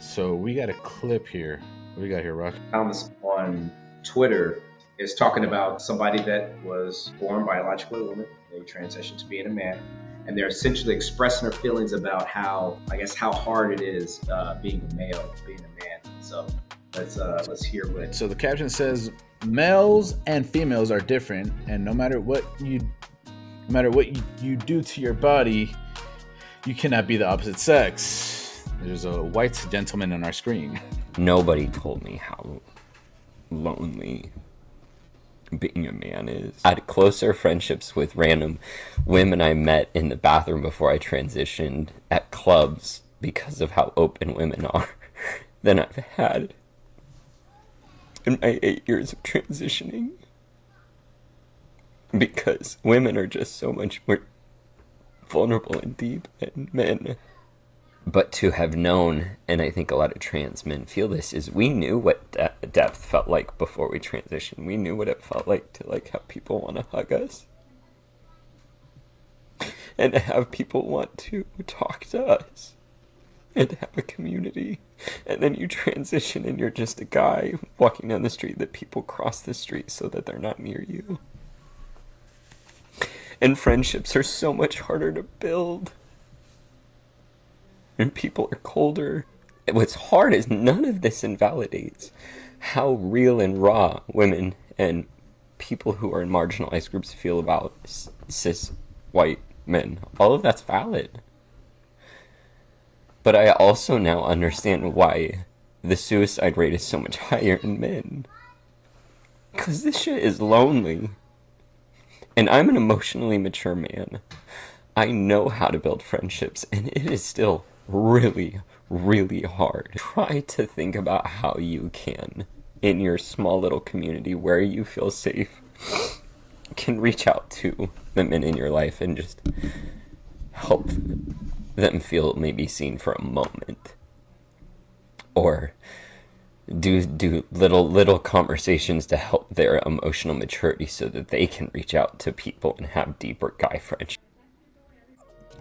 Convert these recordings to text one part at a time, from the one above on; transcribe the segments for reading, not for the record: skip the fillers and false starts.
So we got a clip here. What do we got here, Rock? Found this on Twitter. It's talking about somebody that was born biologically a woman. They transitioned to being a man. And they're essentially expressing their feelings about how hard it is being a male, being a man. So let's hear what. So the caption says, males and females are different, and no matter what you do to your body, you cannot be the opposite sex. There's a white gentleman on our screen. Nobody told me how lonely being a man is. I had closer friendships with random women I met in the bathroom before I transitioned at clubs because of how open women are than I've had in my 8 years of transitioning. Because women are just so much more vulnerable and deep than men. But to have known, and I think a lot of trans men feel this, is we knew what depth felt like before we transitioned. We knew what it felt like to have people want to hug us. And to have people want to talk to us. And to have a community. And then you transition and you're just a guy walking down the street that people cross the street so that they're not near you. And friendships are so much harder to build. And people are colder. What's hard is none of this invalidates how real and raw women and people who are in marginalized groups feel about cis white men. All of that's valid. But I also now understand why the suicide rate is so much higher in men. Because this shit is lonely. And I'm an emotionally mature man. I know how to build friendships, and it is still really, really hard. Try to think about how you can, in your small little community where you feel safe, can reach out to the men in your life and just help them feel maybe seen for a moment. Or do little conversations to help their emotional maturity so that they can reach out to people and have deeper guy friendships.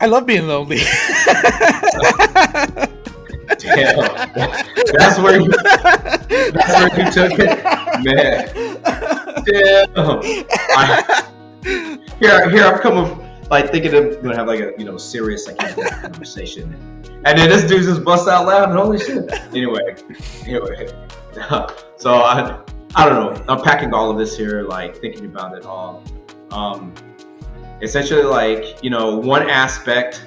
I love being lonely. Damn. That's where you took it, man. Damn. Here I'm coming, thinking of gonna have a serious conversation, and then this dude just busts out laughing. Holy shit! Anyway. So I don't know. Unpacking all of this here, thinking about it all. Essentially, one aspect,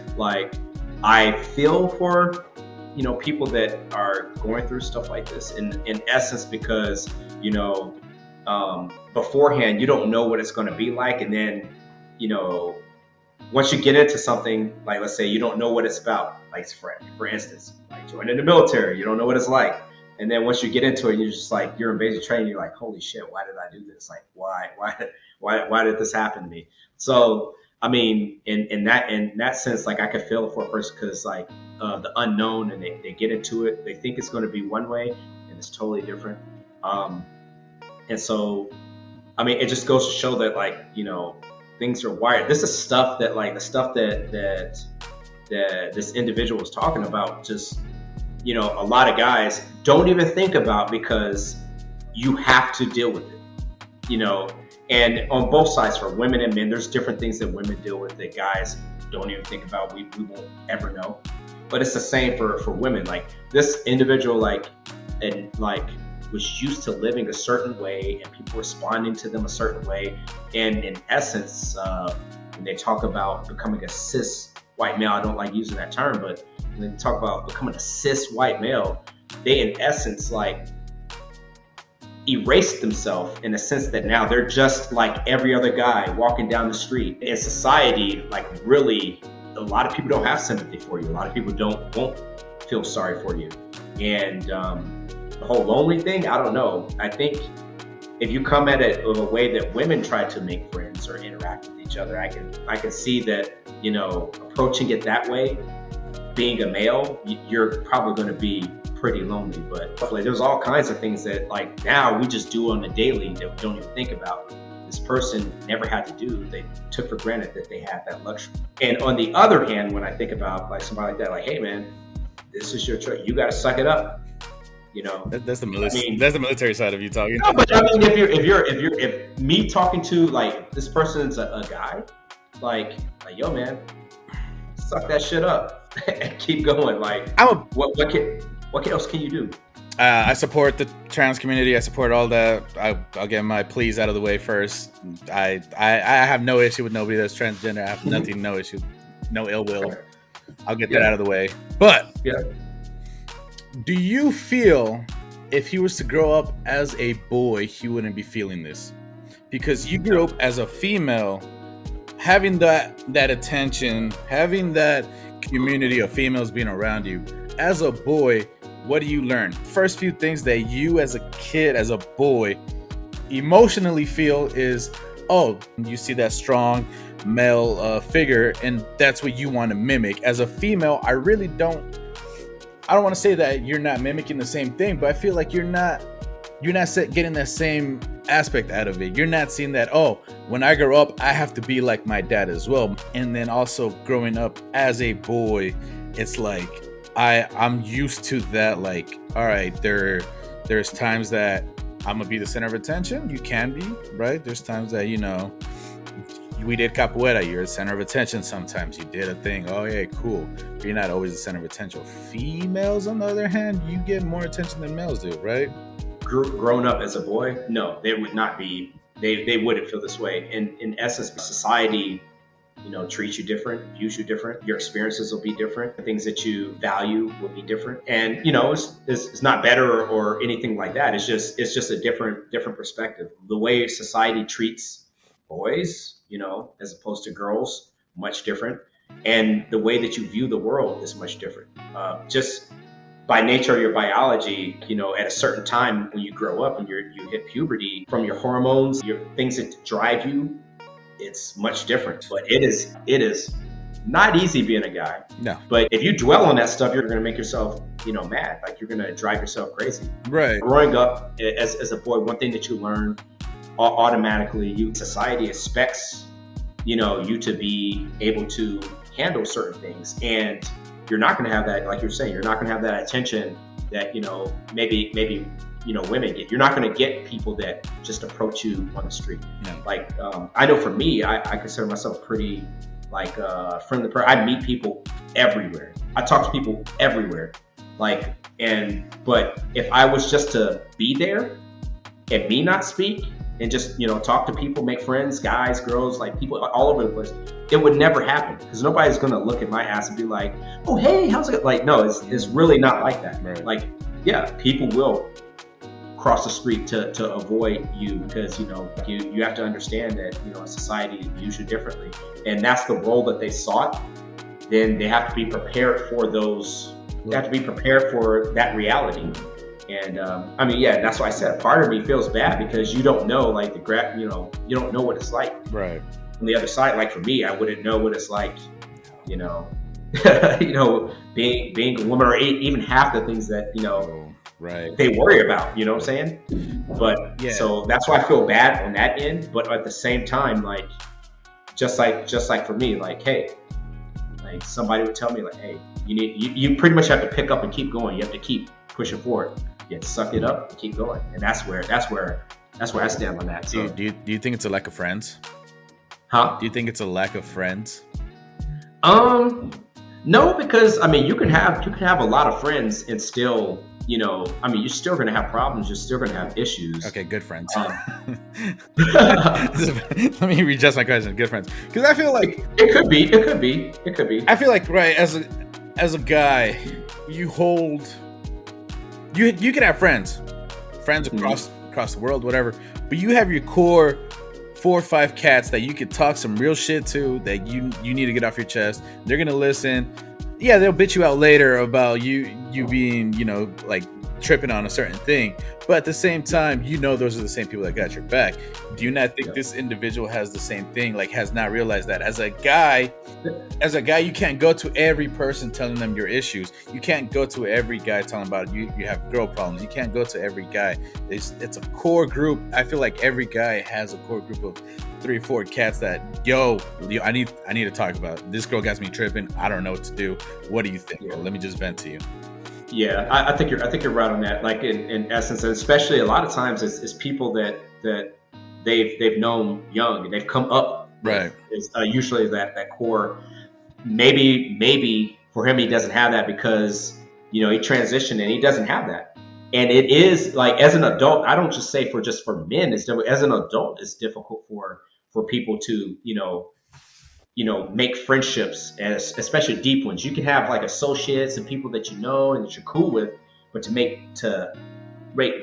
I feel for, people that are going through stuff like this in essence, because, beforehand, you don't know what it's going to be like. And then, once you get into something, let's say you don't know what it's about, for instance, joining the military, you don't know what it's like. And then once you get into it, you're just you're in basic training, you're like, holy shit, why did I do this? Why did this happen to me? So, I mean, in that sense, I could feel for a person because the unknown, and they get into it, they think it's going to be one way and it's totally different. And so, I mean, it just goes to show that things are wired. This is stuff that the stuff that this individual was talking about, just, a lot of guys don't even think about, because you have to deal with it, and on both sides, for women and men, there's different things that women deal with that guys don't even think about. We won't ever know. But it's the same for women. This individual, was used to living a certain way and people responding to them a certain way. And in essence, when they talk about becoming a cis white male, I don't like using that term, but when they talk about becoming a cis white male, they in essence erased themselves in the sense that now they're just like every other guy walking down the street. In society, really, a lot of people don't have sympathy for you. A lot of people won't feel sorry for you. And the whole lonely thing, I don't know. I think if you come at it in a way that women try to make friends or interact with each other, I can see that, approaching it that way, being a male, you're probably going to be pretty lonely. But there's all kinds of things that now we just do on the daily that we don't even think about. This person never had to do. They took for granted that they had that luxury. And on the other hand, when I think about somebody like that, hey man, this is your choice. You got to suck it up. That's the mean- that's the military side of you talking. No, but I mean, if me talking to like this person's a guy, like yo man, suck that shit up and keep going. Like what else can you do? I support the trans community. I support all that. I'll get my pleas out of the way first. I have no issue with nobody that's transgender. I have nothing, no issue, no ill will. I'll get that out of the way. But do you feel if he was to grow up as a boy, he wouldn't be feeling this? Because you grew up as a female, having that attention, having that community of females being around you. As a boy, what do you learn? First few things that you as a kid, as a boy, emotionally feel is, oh, you see that strong male figure, and that's what you want to mimic. As a female, I don't want to say that you're not mimicking the same thing, but I feel like you're not getting that same aspect out of it. You're not seeing that, oh, when I grow up, I have to be like my dad as well. And then also growing up as a boy, it's like I'm used to that. Like, all right, there's times that I'm gonna be the center of attention. You can be, right? There's times that, we did capoeira, you're the center of attention. Sometimes you did a thing, oh yeah, cool, but you're not always the center of attention. Females, on the other hand, you get more attention than males do, right? Grown up as a boy, no, they would not be. They wouldn't feel this way. In essence, society, treats you different, views you different. Your experiences will be different. The things that you value will be different. And it's not better or anything like that. It's just a different perspective. The way society treats boys, as opposed to girls, much different. And the way that you view the world is much different. Just by nature of your biology, at a certain time when you grow up and you hit puberty, from your hormones, your things that drive you, it's much different. But it is not easy being a guy. No. But if you dwell on that stuff, you're going to make yourself, mad. Like, you're going to drive yourself crazy. Right. Growing up as a boy, one thing that you learn automatically, society expects, you to be able to handle certain things. And you're not going to have that, like you're saying, you're not going to have that attention that, maybe women get. You're not going to get people that just approach you on the street. No. Like, I know for me, I consider myself pretty friendly person. I meet people everywhere. I talk to people everywhere. But if I was just to be there and me not speak and just, talk to people, make friends, guys, girls, like people all over the place, it would never happen, because nobody's going to look at my ass and be like, oh, hey, how's it? Like, no, it's really not like that. Right. Like, yeah, people will cross the street to avoid you, because, you have to understand that, society views you differently, and that's the role that they sought. Then they have to be prepared for those. They have to be prepared for that reality. And that's why I said part of me feels bad, because you don't know, like, you don't know what it's like. Right. On the other side, like for me, I wouldn't know what it's like, being a woman, or even half the things that, right, they worry about, you know what I'm saying? But yeah. So that's why I feel bad on that end. But at the same time, like, just like for me, like, hey, like somebody would tell me, like, hey, you pretty much have to pick up and keep going. You have to keep pushing forward. You have to suck it up and keep going. And that's where I stand on that. So. Do you think it's a lack of friends? Huh? Do you think it's a lack of friends? No, because you can have a lot of friends and still, you're still going to have problems. You're still going to have issues. Okay, good friends. Let me readjust my question. Good friends, because I feel like it could be. I feel like, right, as a guy, you can have friends across the world, whatever, but you have your core 4 or 5 cats that you could talk some real shit to, that you need to get off your chest. They're gonna listen. Yeah, they'll bitch you out later about you being, like, tripping on a certain thing, but at the same time, you know, those are the same people that got your back. Do you not think this individual has the same thing, like has not realized that as a guy, you can't go to every person telling them your issues. You can't go to every guy telling about you have girl problems. You can't go to every guy. It's a core group. I feel like every guy has a core group of 3-4 cats that, I need to talk about this girl, got me tripping. I don't know what to do. What do you think? Well, let me just vent to you. Yeah, I think you're right on that. Like in essence, and especially a lot of times it's people that they've known young and they've come up. Right. It's usually that core. Maybe for him he doesn't have that because he transitioned and he doesn't have that. And it is like, as an adult, I don't just say for men. It's difficult. As an adult, it's difficult for people to make friendships, especially deep ones. You can have like associates and people that you know and that you're cool with, but to make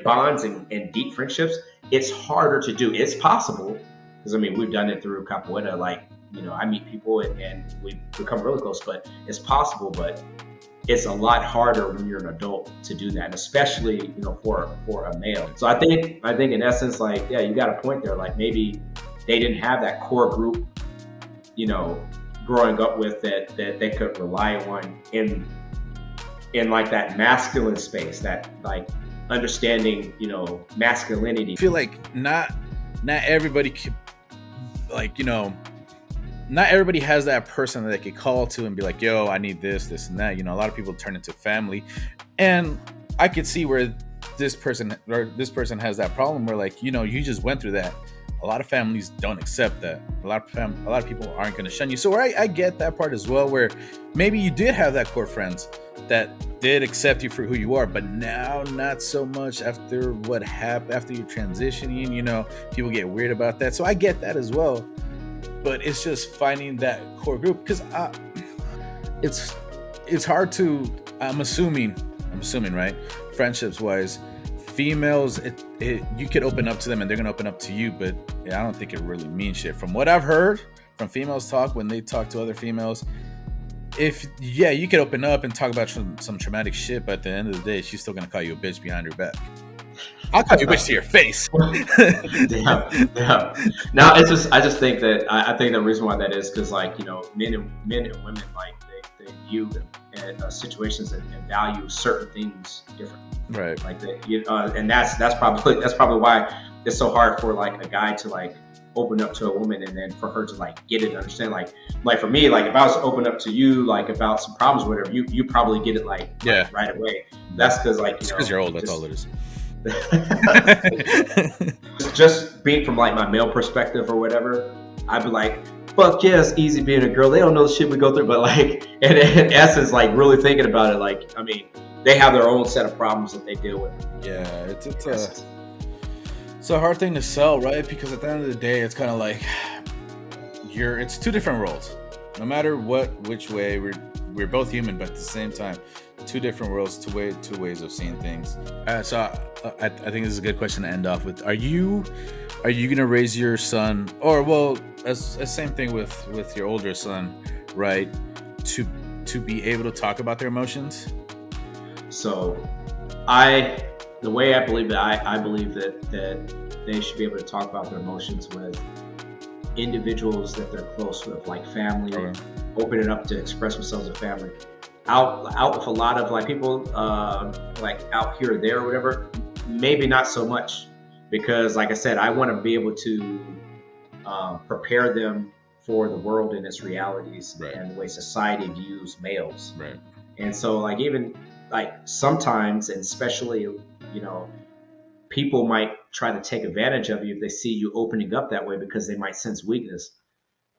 bonds and deep friendships, it's harder to do. It's possible because we've done it through capoeira. Like I meet people and we become really close, but it's possible. But it's a lot harder when you're an adult to do that, and especially for a male. So I think in essence, like, yeah, you got a point there. Like maybe they didn't have that core group growing up with that they could rely on in like that masculine space, that like understanding, masculinity. I feel like not everybody could, like, not everybody has that person that they could call to and be like, yo, I need this and that. A lot of people turn into family, and I could see where this person has that problem where, like, you just went through that. A lot of families don't accept that. A lot of people aren't going to shun you. So I get that part as well, where maybe you did have that core friends that did accept you for who you are, but now not so much after what happened, after you're transitioning, people get weird about that. So I get that as well, but it's just finding that core group, because it's hard to, I'm assuming, right? Friendships wise, females, you could open up to them and they're gonna open up to you, but I don't think it really means shit. From what I've heard from females talk when they talk to other females, you could open up and talk about some traumatic shit, but at the end of the day, she's still gonna call you a bitch behind her back. I'll call you a bitch to your face. Yeah. Now I just think that I think the reason why that is because, like, men and women, like, they view situations and value certain things different. Right. Like that, and that's probably why it's so hard for like a guy to like open up to a woman and then for her to like get it and understand. Like for me, like if I was to open up to you like about some problems or whatever, you probably get it like right away. That's because, like, because you're old. That's all it is. Just being from like my male perspective or whatever, I'd be like, fuck yeah, it's easy being a girl. They don't know the shit we go through. But like in essence, like really thinking about it, like, they have their own set of problems that they deal with. Yeah, it's a hard thing to sell, right? Because at the end of the day, it's kind of like it's two different roles. No matter which way, we're both human, but at the same time, two different worlds, two ways of seeing things. So I think this is a good question to end off with. Are you gonna raise your son, or same thing with your older son, right? To be able to talk about their emotions. So, the way I believe that I believe that they should be able to talk about their emotions with individuals that they're close with, like family, open it up to express themselves as family. Out with a lot of like people like out here or there or whatever, maybe not so much, because like I said, I want to be able to prepare them for the world and its realities, right, and the way society views males. Right. And so like even like sometimes, and especially, people might try to take advantage of you if they see you opening up that way, because they might sense weakness.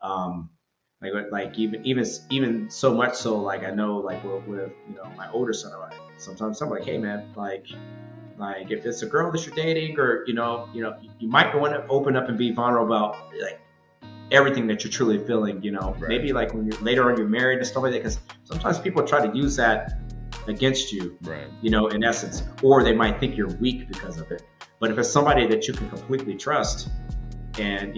Like even so much so, like I know, like with my older son, sometimes I'm like, hey man, like if it's a girl that you're dating, or you might want to open up and be vulnerable about like everything that you're truly feeling. Right. Maybe like when later on you're married and stuff like that, because sometimes people try to use that against you, right? In essence, or they might think you're weak because of it. But if it's somebody that you can completely trust, and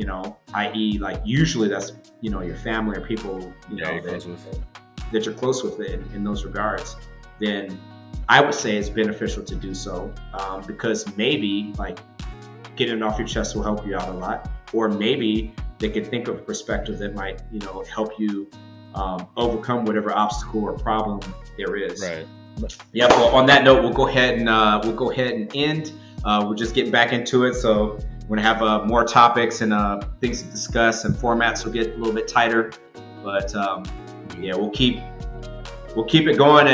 i.e. like usually that's your family or people that you're close with in those regards, then I would say it's beneficial to do so, because maybe like getting it off your chest will help you out a lot, or maybe they can think of a perspective that might, help you overcome whatever obstacle or problem there is. Right. Yeah. Well, on that note, we'll go ahead and end. We're just getting back into it, so we're gonna have more topics and things to discuss, and formats will get a little bit tighter. But yeah, we'll keep it going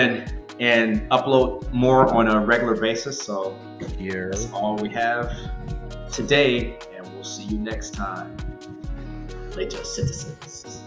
and upload more on a regular basis. So that's all we have today, and we'll see you next time. Later, citizens.